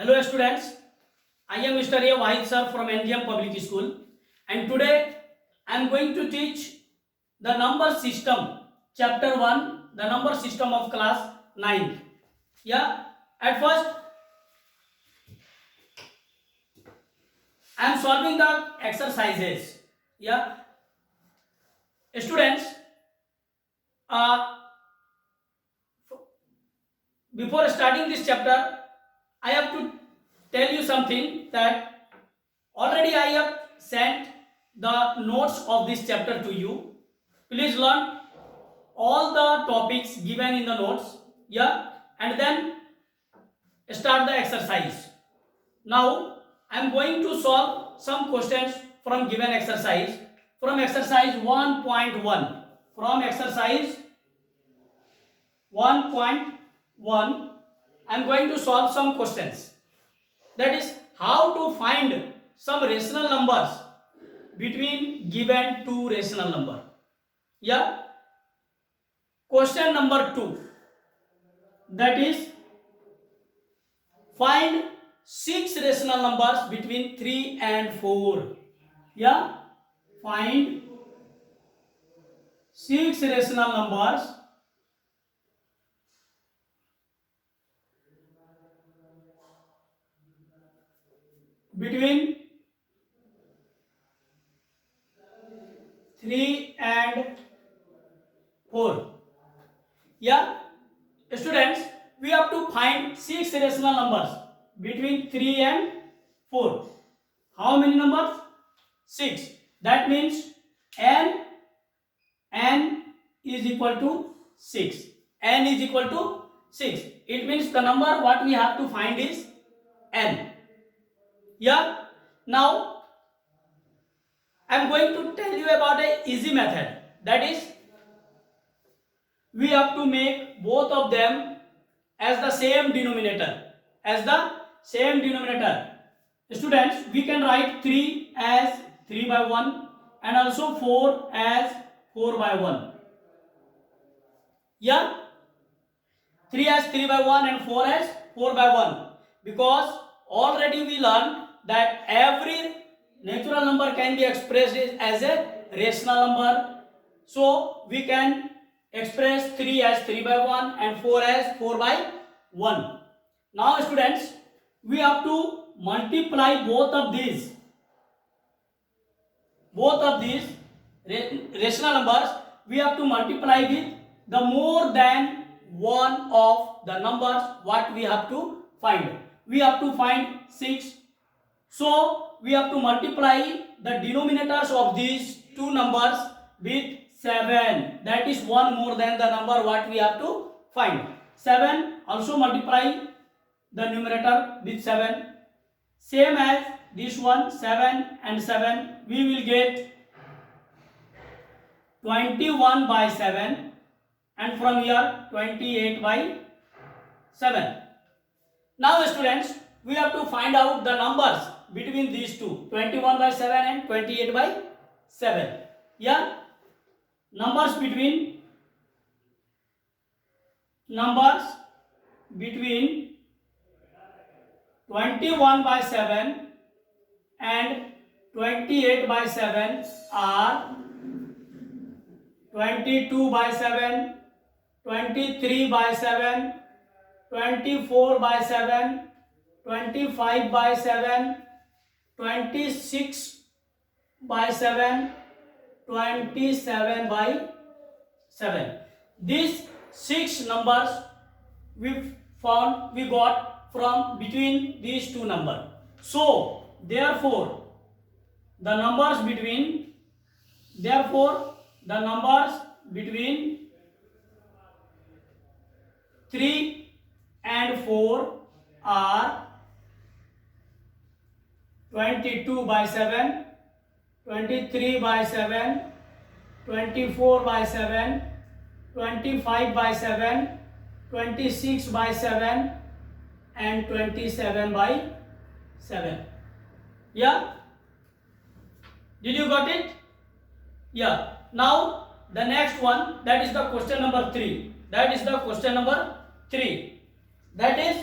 Hello students, I am Mr. A. Wahid sir from NGM Public School, and today I am going to teach the number system, chapter 1, the number system of class 9. Yeah, at first I am solving the exercises. Yeah, students, uh, before starting this chapter, I have to tell you something that already I have sent the notes of this chapter to you. Please learn all the topics given in the notes. Yeah, and then start the exercise. Now I am going to solve some questions from given exercise, from exercise 1.1. From exercise 1.1 I am going to solve some questions. That is how to find some rational numbers between given two rational number. Yeah. Question number 2, that is find 6 rational numbers between 3 and 4. Yeah. Find 6 rational numbers between 3 and 4. Yeah, students, we have to find 6 rational numbers between 3 and 4. How many numbers? 6. That means n is equal to 6. N is equal to 6. It means the number what we have to find is n. Yeah. Now I am going to tell you about a easy method. That is, we have to make both of them as the same denominator. As the same denominator. Students, we can write 3 as 3 by 1 and also 4 as 4 by 1. Yeah, 3 as 3 by 1 and 4 as 4 by 1, because already we learned that every natural number can be expressed as a rational number. So we can express 3 as 3 by 1 and 4 as 4 by 1. Now students, we have to multiply both of these rational numbers. We have to multiply with the more than one of the numbers what we have to find. We have to find 6. So we have to multiply the denominators of these two numbers with 7. That is one more than the number what we have to find. 7. Also multiply the numerator with 7. Same as this one, 7 and 7. We will get 21 by 7. And from here 28 by 7. Now students, we have to find out the numbers between these two, 21 by 7 and 28 by 7. Yeah, numbers between 21 by 7 and 28 by 7 are 22 by 7, 23 by 7, 24 by 7, 25 by 7, 26 by 7, 27 by 7. These 6 numbers we got from between these two numbers. So therefore the numbers between 3 and 4 are 22 by 7, 23 by 7, 24 by 7, 25 by 7, 26 by 7 and 27 by 7. Yeah, did you got it? Yeah. Now the next one, that is the question number 3. That is,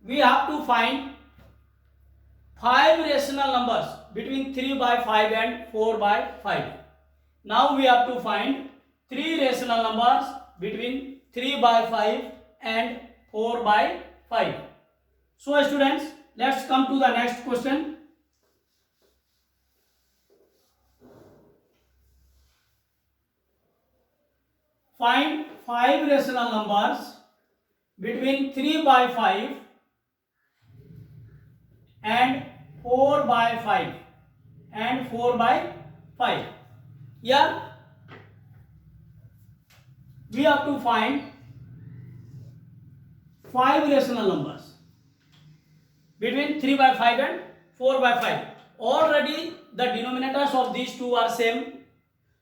we have to find 5 rational numbers between 3 by 5 and 4 by 5. Now we have to find 3 rational numbers between 3 by 5 and 4 by 5. So students, let's come to the next question. Find 5 rational numbers between 3 by 5 and 4 by 5 and 4 by 5. Here we have to find 5 rational numbers between 3 by 5 and 4 by 5. Already the denominators of these two are same.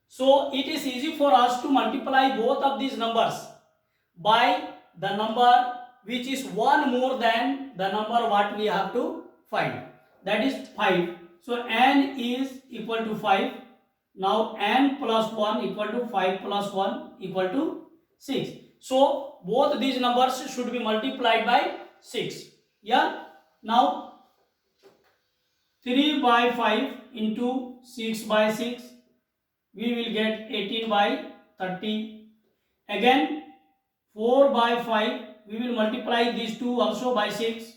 So it is easy for us to multiply both of these numbers by the number which is one more than the number what we have to find. That is 5. So n is equal to 5. Now n plus 1 equal to 5 plus 1 equal to 6. So both these numbers should be multiplied by 6. Yeah. Now 3 by 5 into 6 by 6. We will get 18 by 30. Again 4 by 5, we will multiply these two also by 6.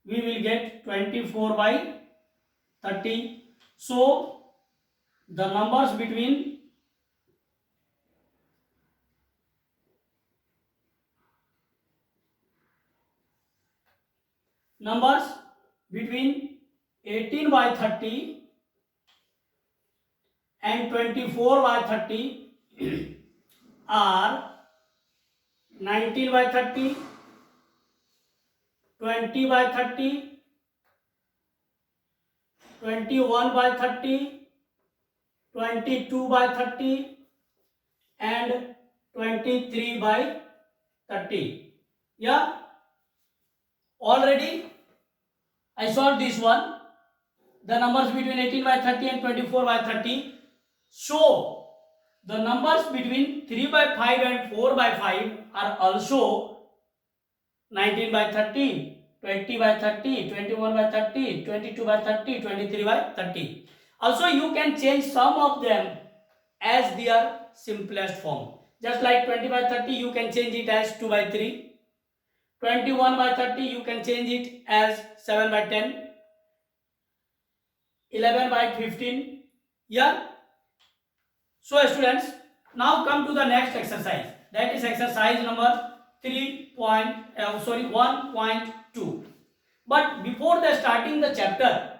We will get 24 by 30. So the numbers between numbers between 18 by 30 and 24 by 30 are 19 by 30, 20 by 30, 21 by 30, 22 by 30 and 23 by 30. Yeah, already I solved this one. The numbers between 18 by 30 and 24 by 30. So the numbers between 3 by 5 and 4 by 5 are also 19 by 30, 20 by 30, 21 by 30, 22 by 30, 23 by 30. Also you can change some of them as their simplest form. Just like 20 by 30 you can change it as 2 by 3. 21 by 30 you can change it as 7 by 10. 11 by 15. Yeah. So students, now come to the next exercise. That is exercise number 1.2. But before the starting the chapter,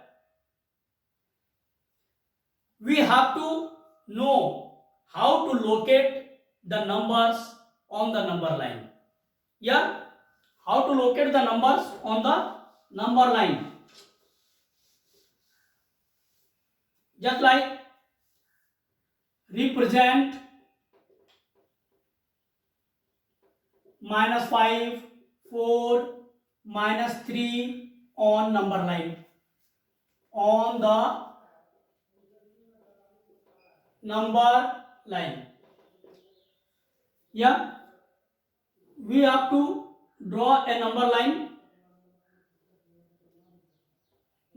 we have to know how to locate the numbers on the number line. Yeah, how to locate the numbers on the number line. Just like represent -5, 4, -3 on number line. On the number line. Yeah, we have to draw a number line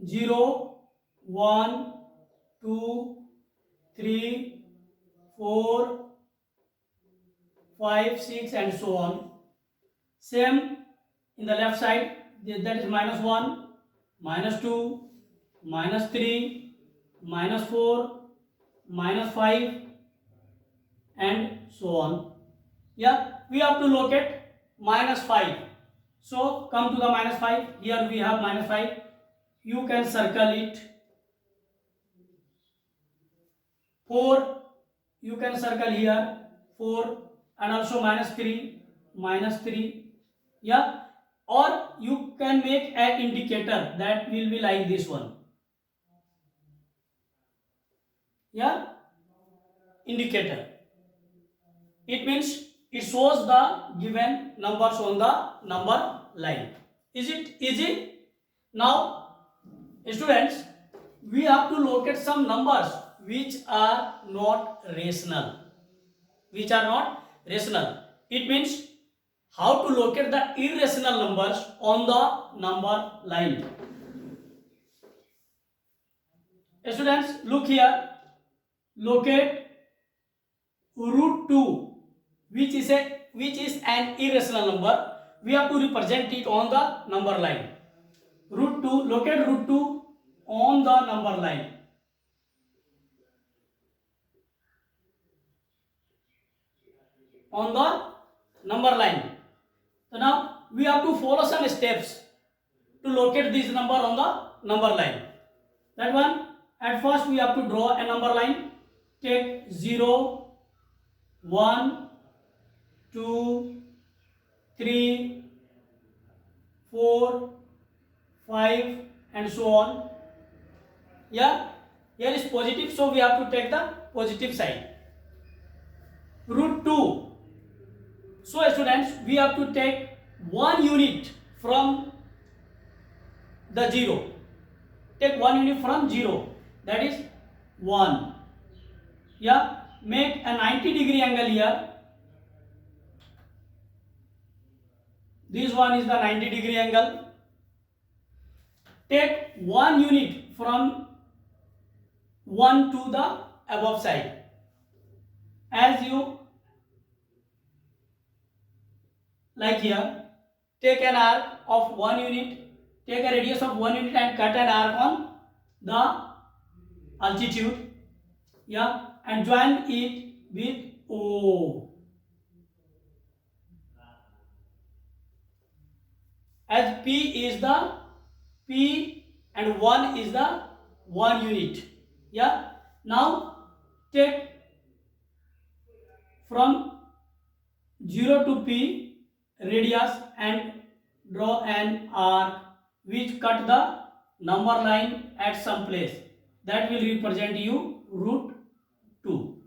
0, 1, 2, 3, 4, 5, 6 and so on. Same in the left side, that is -1, -2, -3, -4, -5 and so on. Yeah, we have to locate -5. So come to the -5. Here we have -5. You can circle it. 4, you can circle here 4 and also -3. Yeah, or you can make an indicator that will be like this one. Yeah, indicator. It means it shows the given numbers on the number line. Is it easy? Now students, we have to locate some numbers which are not rational. Which are not rational. It means how to locate the irrational numbers on the number line. Students, look here. Locate root 2, which is an irrational number. We have to represent it on the number line. Root 2, locate root 2 on the number line. On the number line. So now we have to follow some steps to locate this number on the number line. That one, at first we have to draw a number line. Take 0, 1, 2, 3, 4, 5 and so on. Yeah, here is positive, so we have to take the positive side. Root 2. So students, we have to take 1 unit from the 0. Take 1 unit from 0, that is 1. Yeah, make a 90-degree angle here. This one is the 90-degree angle. Take 1 unit from 1 to the above side. As you like here, take an arc of 1 unit, take a radius of 1 unit and cut an arc on the altitude. Yeah, and join it with O. As P is the P and 1 is the 1 unit. Yeah, now take from 0 to P radius and draw an arc which cut the number line at some place. That will represent you root 2.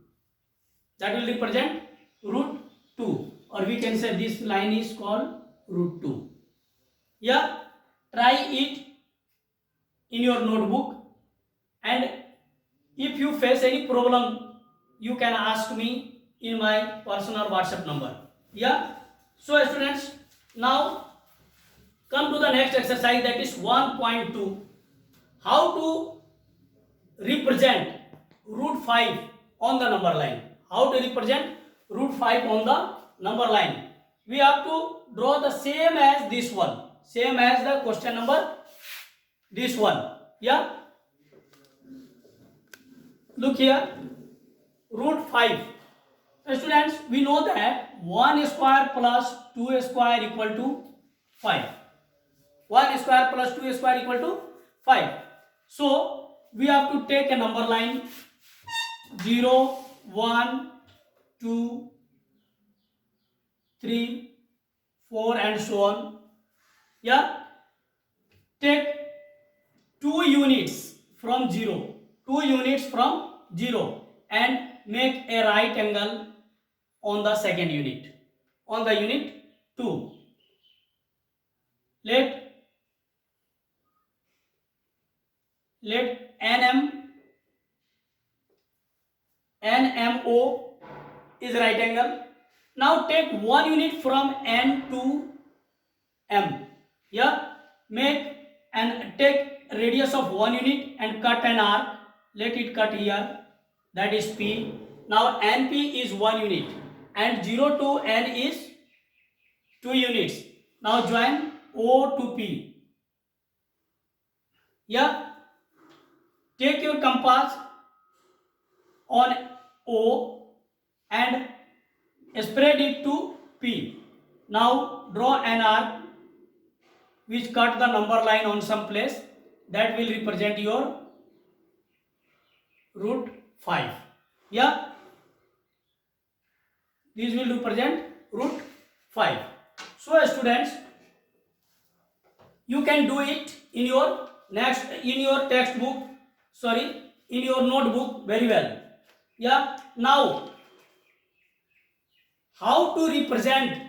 That will represent root 2, or we can say this line is called root 2. Yeah, try it in your notebook, and if you face any problem, you can ask me in my personal WhatsApp number. Yeah, so students, now come to the next exercise, that is 1.2. How to represent root 5 on the number line. How to represent root 5 on the number line. We have to draw the same as this one, same as the question number, this one. Yeah, look here, root 5. Students, we know that 1 square plus 2 square equal to 5. 1 square plus 2 square equal to 5. So we have to take a number line 0, 1, 2, 3, 4 and so on. Yeah, take 2 units from 0, 2 units from 0 and make a right angle on the second unit, on the unit 2. Let NMO is right angle. Now take 1 unit from N to M. Yeah, make and take radius of 1 unit and cut an arc. Let it cut here. That is P. Now NP is 1 unit and 0 to N is 2 units. Now join O to P. Yeah, take your compass on O and spread it to P. Now draw an arc which cut the number line on some place. That will represent your root 5. Yeah, this will represent root 5. So students, you can do it in your textbook, in your notebook very well. Yeah, now how to represent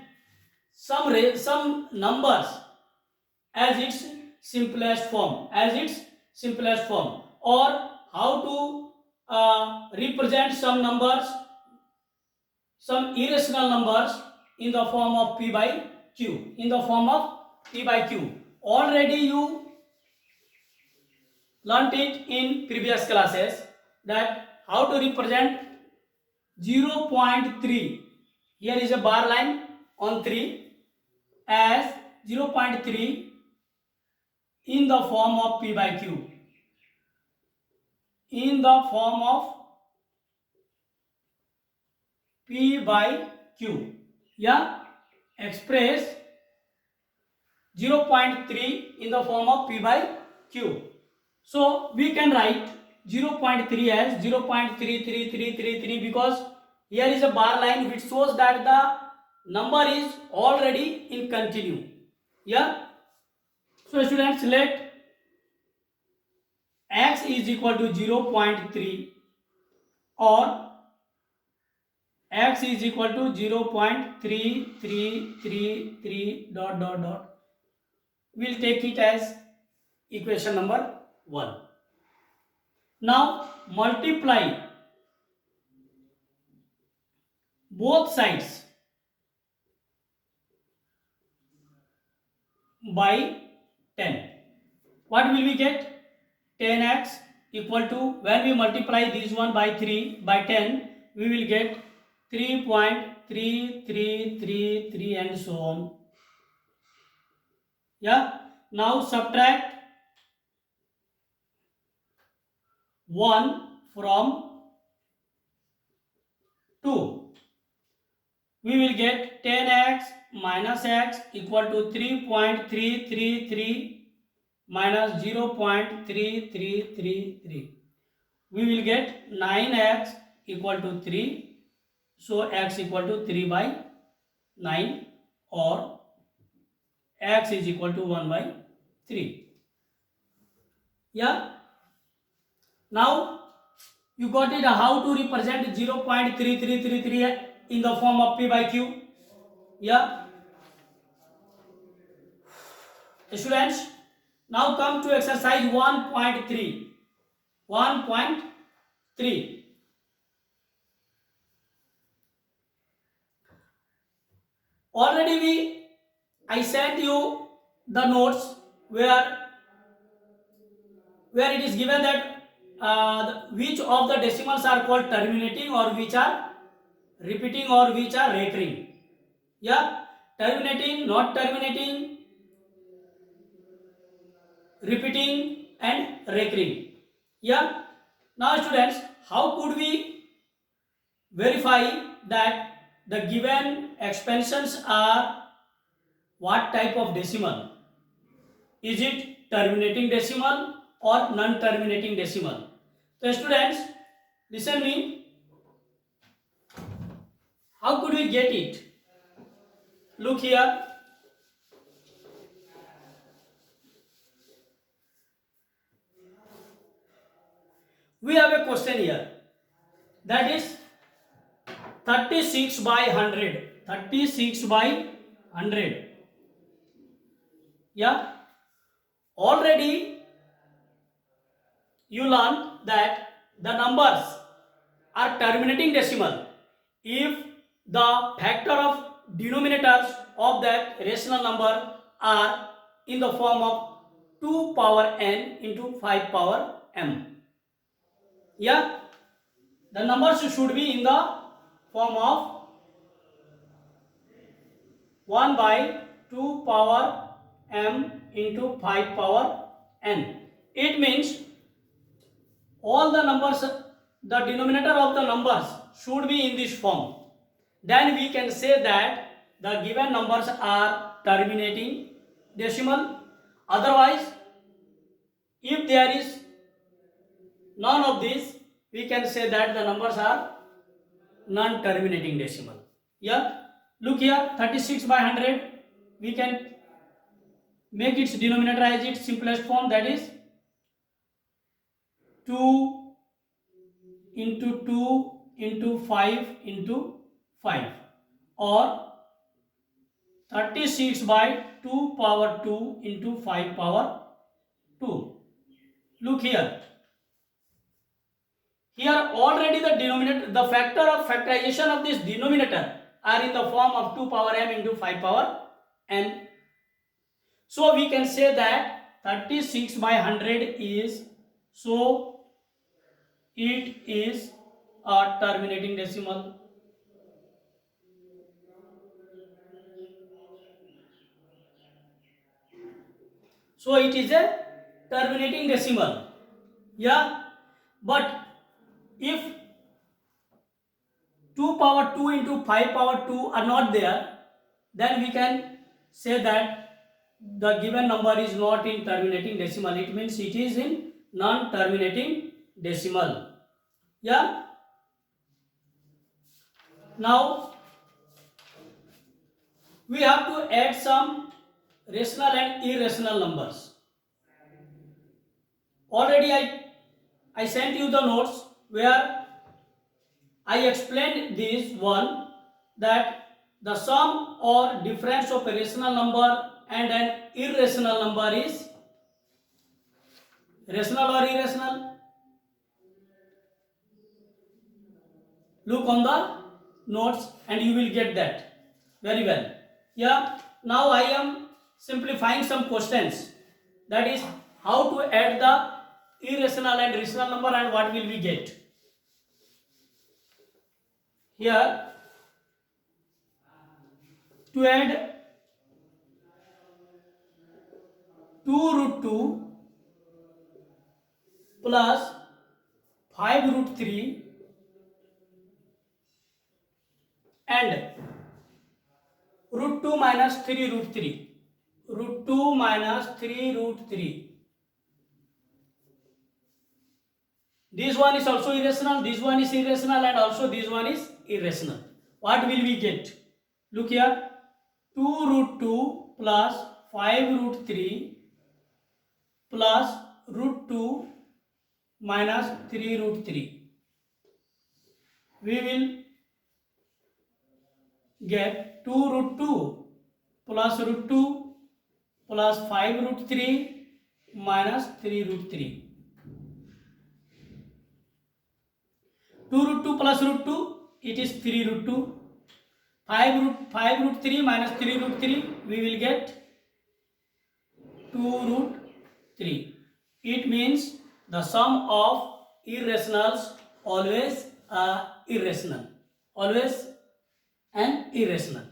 some numbers as its simplest form, or how to represent some numbers, some irrational numbers in the form of P by Q, Already you learnt it in previous classes that how to represent 0.3. Here is a bar line on 3 as 0.3 in the form of P by Q. In the form of P by Q. Yeah, express 0.3 in the form of P by Q. So we can write 0.3 as 0.33333 because here is a bar line which shows that the number is already in continue. Yeah. So students, let x is equal to 0.3 or x is equal to 0.3333 dot dot dot. We'll take it as equation number 1. Now multiply both sides by 10. What will we get? 10x equal to, when we multiply this one by 3 by 10, we will get 3.3333 and so on. Yeah. Now subtract 1 from 2. We will get 10x minus x equal to 3.333 minus 0.3333. We will get 9x equal to 3. So x equal to 3 by 9 or x is equal to 1 by 3. Yeah. Now you got it how to represent 0.3333 in the form of P by Q. Yeah. Students, now come to exercise 1.3. 1.3. Already I sent you the notes where it is given that which of the decimals are called terminating or which are repeating or which are recurring. Yeah, terminating, not terminating, repeating and recurring. Yeah. Now students, how could we verify that the given expansions are what type of decimal? Is it terminating decimal or non-terminating decimal? So students, listen me. How could we get it? Look here. We have a question here. That is 36 by 100. 36 by 100. Yeah. Already you learned that the numbers are terminating decimal if the factor of denominators of that rational number are in the form of 2 power n into 5 power m. Yeah, the numbers should be in the form of 1 by 2 power m into 5 power n. It means all the numbers, the denominator of the numbers should be in this form. Then we can say that the given numbers are terminating decimal. Otherwise, if there is none of these, we can say that the numbers are non-terminating decimal. Yeah, look here, 36 by 100, we can make its denominator as its simplest form, that is 2 into 2 into 5 into 5 or 36 by 2 power 2 into 5 power 2. Look here. Here already the denominator, the factor of factorization of this denominator are in the form of 2 power m into 5 power n. So we can say that 36 by 100 is so it is a terminating decimal. So it is a terminating decimal. Yeah, but if 2 power 2 into 5 power 2 are not there, then we can say that the given number is not in terminating decimal. It means it is in non-terminating decimal. Yeah. Now we have to add some rational and irrational numbers. Already I sent you the notes where I explained this one, that the sum or difference of a rational number and an irrational number is rational or irrational. Look on the notes and you will get that very well. Yeah, now I am simplifying some questions, that is how to add the irrational and rational number and what will we get. Here, to add 2 root 2 plus 5 root 3 and root 2 minus 3 root 3. Root 2 minus 3 root 3. This one is also irrational, this one is irrational, and also this one is irrational. What will we get? Look here, 2 root 2 plus 5 root 3 plus root 2 minus 3 root 3. We will get 2 root 2 plus root 2 plus 5 root 3 minus 3 root 3. 2 root 2 plus root 2, it is 3 root 2. 5 root 3 minus 3 root 3, we will get 2 root 3. It means the sum of irrationals always irrational. Always an irrational.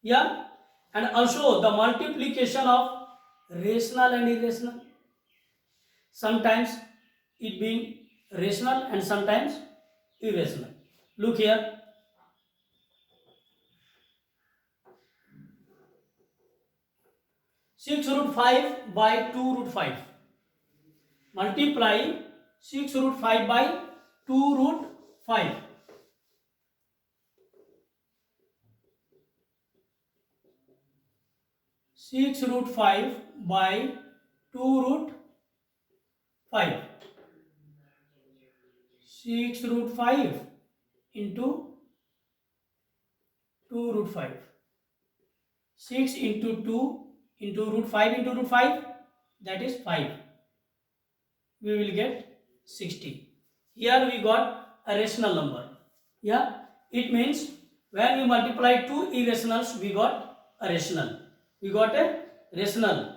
Yeah, and also the multiplication of rational and irrational. Sometimes it being rational and sometimes irrational. Look here. Six root 5 by 2 root 5. Multiply 6 root 5 by 2 root 5. Six root 5 by 2 root 5. 6 root 5 into 2 root 5. 6 into 2 into root 5 into root 5, that is 5. We will get 60. Here we got a rational number. Yeah, it means when we multiply two irrationals, we got a rational. We got a rational.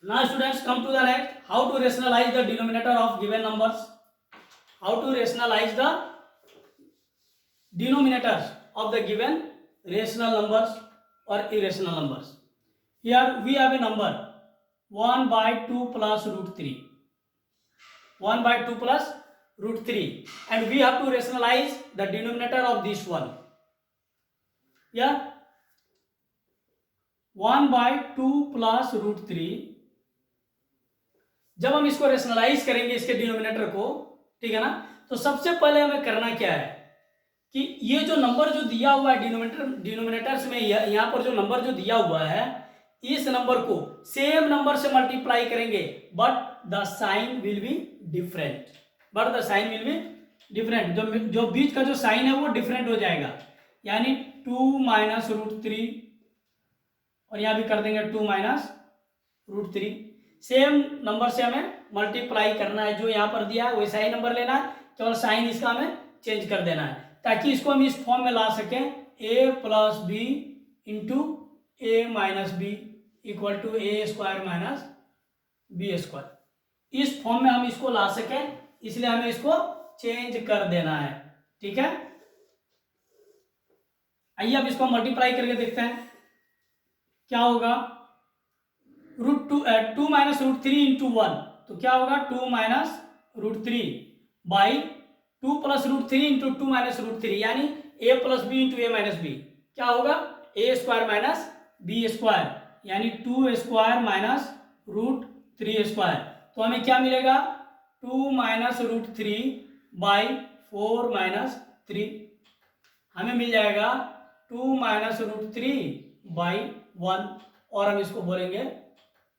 Now students, come to the next. How to rationalize the denominator of given numbers. How to rationalize the denominators of the given rational numbers or irrational numbers. Here we have a number 1 by 2 plus root 3. 1 by 2 plus root 3. And we have to rationalize the denominator of this one. Yeah. 1 by 2 plus root 3. जब हम इसको rationalise करेंगे इसके denominator को, ठीक है ना, तो सबसे पहले हमें करना क्या है कि ये जो नंबर जो दिया हुआ है डिनोमिनेटर्स में, यहाँ पर जो नंबर जो दिया हुआ है, इस नंबर को सेम नंबर से मल्टीप्लाई करेंगे, but the sign will be different. जो बीच का जो साइन है वो डिफरेंट हो जाएगा. यानी 2 माइनस रूट 3 और यहाँ भी कर देंगे 2 माइनस रूट 3. सेम नंबर से हमें मल्टीप्लाई करना है. जो यहाँ पर दिया है वैसा ही नंबर लेना है, केवल साइन इसका हमें चेंज कर देना है ताकि इसको हम इस फॉर्म में ला सकें. a plus B into A minus B equal to A square minus B square. इस फॉर्म में हम इसको ला सकें, इसलिए हमें इसको चेंज कर देना है। ठीक है, आइए अब इसको मल्टीप्लाई करके देखते हैं क्या होगा। Two minus root three into one, तो क्या होगा 2 minus root three by 2 plus root three into 2 minus root three, यानी a plus B into A minus B, क्या होगा A square minus B square, यानी 2 square minus root three square. तो हमें क्या मिलेगा 2 minus root three by 4 minus three, हमें मिल जाएगा 2 माइनस रूट थ्री बाई 1, और हम इसको बोलेंगे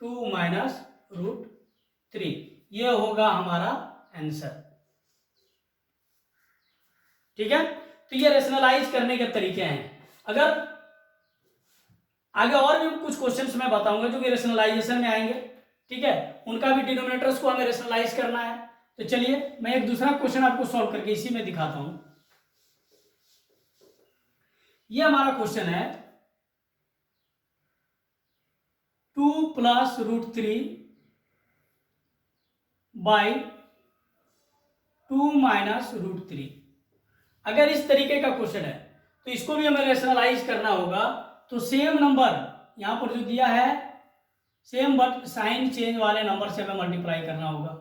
2 माइनस रूट थ्री। ये होगा हमारा आंसर। ठीक है, तो ये रेशनलाइज करने के तरीके हैं। अगर आगे और भी कुछ क्वेश्चंस मैं बताऊंगा जो कि रेशनलाइजेशन में आएंगे, ठीक है, उनका भी डिनोमिनेटर्स को हमें रेशनलाइज करना है। तो चलिए मैं एक दूसरा क्वेश्चन आपको सॉल्व करके इसी में दिखाता हूं। ये हमारा क्वेश्चन है 2 plus root three by 2 minus root three. अगर इस तरीके का क्वेश्चन है तो इसको भी हमें रेशनलाइज करना होगा। तो सेम नंबर यहां पर जो दिया है सेम बट साइन चेंज वाले नंबर से हमें मल्टीप्लाई करना होगा,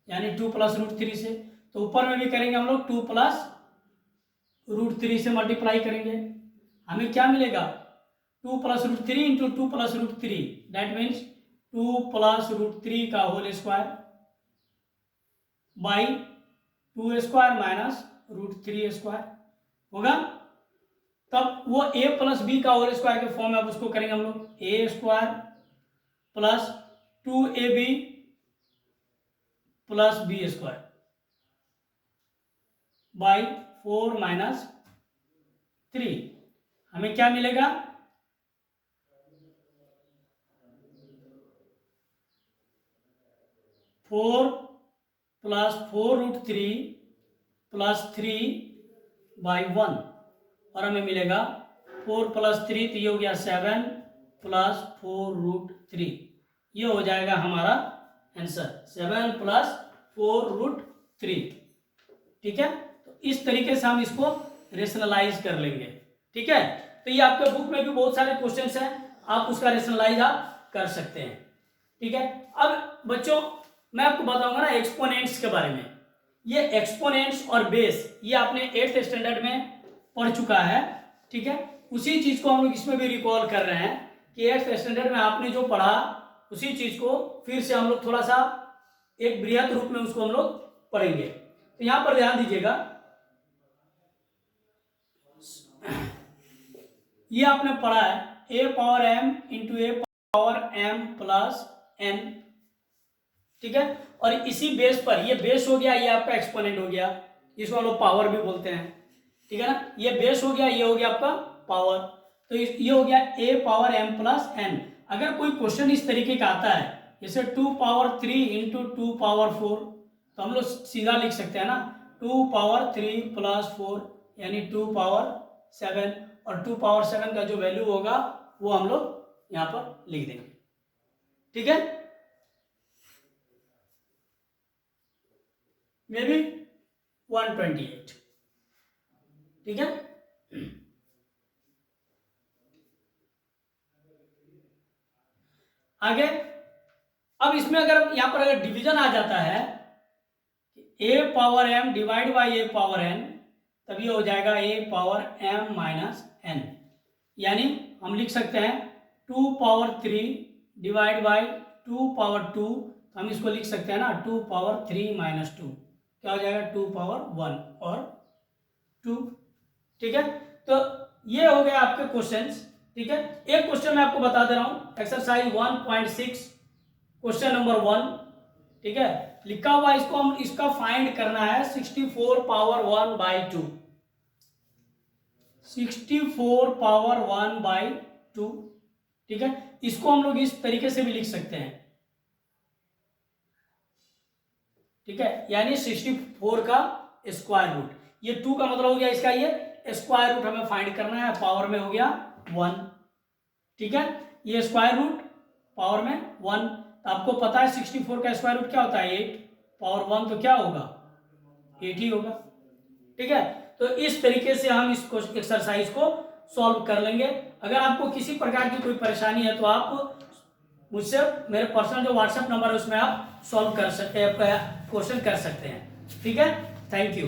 यानी 2 प्लस रूट थ्री से। तो ऊपर में भी करेंगे हम लोग 2 प्लस रूट थ्री से मल्टीप्लाई करेंगे, हमें क्या मिलेगा 2 plus root three into 2 plus root three, that means 2 plus root three का whole square by 2 square minus root three square होगा। तब वो a प्लस बी का होल स्क्वायर के फॉर्म में अब उसको करेंगे हम लोग A square plus 2ab plus B square by 4 minus three, हमें क्या मिलेगा 4 plus 4 root three plus three by 1, और हमें मिलेगा 4 प्लस थ्री, तो ये हो गया 7 प्लस 4 रूट थ्री, ये हो जाएगा हमारा आंसर 7 प्लस 4 रूट थ्री। ठीक है, तो इस तरीके से हम इसको रेशनलाइज कर लेंगे। ठीक है, तो ये आपके बुक में भी बहुत सारे क्वेश्चंस हैं, आप उसका रेशनलाइज आप कर सकते हैं। ठीक है, अब बच्चों मैं आपको बताऊंगा ना एक्सपोनेंट्स के बारे में। ये एक्सपोनेंट्स और बेस ये आपने 8th स्टैंडर्ड में पढ़ चुका है। ठीक है, उसी चीज को हम लोग इसमें भी रिकॉल कर रहे हैं कि 8th स्टैंडर्ड में आपने जो पढ़ा उसी चीज को फिर से हम लोग थोड़ा सा एक बृहद रूप में उसको हम लोग पढ़ेंगे। तो यहां पर ध्यान दीजिएगा, ये आपने पढ़ा है a power m into A power m plus n। ठीक है, और इसी बेस पर ये बेस हो गया, ये आपका एक्सपोनेंट हो गया, इसको हम लोग पावर भी बोलते हैं। ठीक है ना, ये बेस हो गया, ये हो गया आपका पावर, तो ये हो गया a power m plus n। अगर कोई क्वेश्चन इस तरीके का आता है जैसे 2 पावर 3 इंटू 2 पावर 4, तो हम लोग सीधा लिख सकते हैं ना 2 पावर 3 प्लस 4 यानी 2 पावर 7, और 2 पावर 7 का जो वैल्यू होगा वो हम लोग यहाँ पर लिख देंगे। ठीक है, मे बी 128। ठीक है, आगे अब इसमें अगर यहां पर अगर डिवीजन आ जाता है a power m divide by a power n, तब ये हो जाएगा a power m minus n, यानी हम लिख सकते हैं 2 पावर 3 डिवाइड बाई 2 पावर 2, तो हम इसको लिख सकते हैं ना 2 पावर 3 माइनस 2, क्या हो जाएगा 2 पावर 1 और 2। ठीक है, तो ये हो गया आपके क्वेश्चंस। ठीक है, एक क्वेश्चन मैं आपको बता दे रहा हूं, एक्सरसाइज 1.6 क्वेश्चन नंबर 1। ठीक है, लिखा हुआ इसको हम इसका फाइंड करना है 64 पावर 1 बाई 2, 64 पावर 1 बाई 2। ठीक है, इसको हम लोग इस तरीके से भी लिख सकते हैं। ठीक है, यानी 64 का स्क्वायर रूट, ये 2 का मतलब हो गया इसका ये स्क्वायर रूट हमें फाइंड करना है, पावर में हो गया 1। ठीक है, ये स्क्वायर रूट पावर में 1, तो आपको पता है 64 का स्क्वायर रूट क्या होता है 8, पावर 1 तो क्या होगा 8 ही होगा। ठीक है, तो इस तरीके से हम इस एक्सरसाइज को सॉल्व कर लेंगे। अगर आपको किसी प्रकार की कोई परेशानी है तो आप मुझसे मेरे पर्सनल जो व्हाट्सएप नंबर है उसमें आप सॉल्व कर सकते हैं, क्वेश्चन कर सकते हैं। ठीक है, थैंक यू।